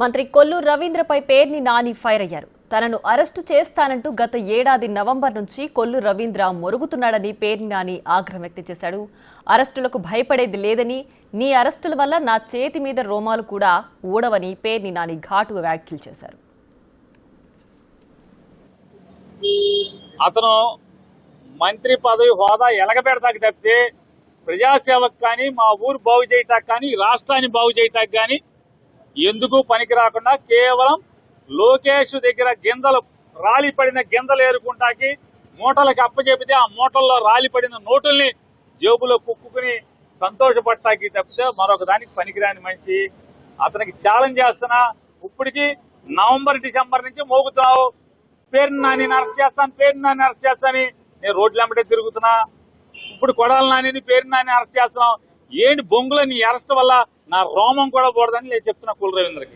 మంత్రి కొల్లు రవీంద్రపై పేర్ని నాని ఫైర్ అయ్యారు. తనను అరెస్టు చేస్తానంటూ గత ఏడాది నవంబర్ నుంచి కొల్లు రవీంద్ర మొరుగుతున్నాడని పేర్ని నాని ఆగ్రహం వ్యక్తం చేశాడు. అరెస్టులకు భయపడేది లేదని, నీ అరెస్టుల వల్ల నా చేతి మీద రోమాలు కూడా ఊడవని పేర్ని నాని ఘాటుగా వ్యాఖ్యలు చేశారు. అతను మంత్రి పదవి హోదా ఎలగబెడతాకి తప్పితే ప్రజాసేవకు కానీ, మా ఊరు బాగు చేయటానికి కానీ, రాష్ట్రాన్ని బాగు చేయటానికి కానీ ఎందుకు పనికి రాకుండా కేవలం లోకేష్ దగ్గర గింజలు రాలిపడిన గింజలు ఏరుకుంటాకి మూటలకు అప్పచెపితే ఆ మూటల్లో రాలిపడిన నోటుల్ని జేబులో కుక్కుని సంతోషపడటానికి తప్పితే మరొక దానికి పనికిరాని మనిషి. అతనికి ఛాలెంజ్ చేస్తున్నా, ఇప్పటికి నవంబర్ డిసెంబర్ నుంచి మోగుతున్నావు, పేరుని నాని అరెస్ట్ చేస్తాను, పేరుని నాని అరెస్ట్ చేస్తానని నేను రోడ్లు వెంబడే తిరుగుతున్నా. ఇప్పుడు కొడాలి నాని పేరుని నాని అరెస్ట్ చేస్తున్నావు ఏంటి? బొంగులో నీ అరెస్ట్ వల్ల నా రోమం కూడా పోడదని నేను చెప్తున్నా కొల్లు రవీంద్రకి.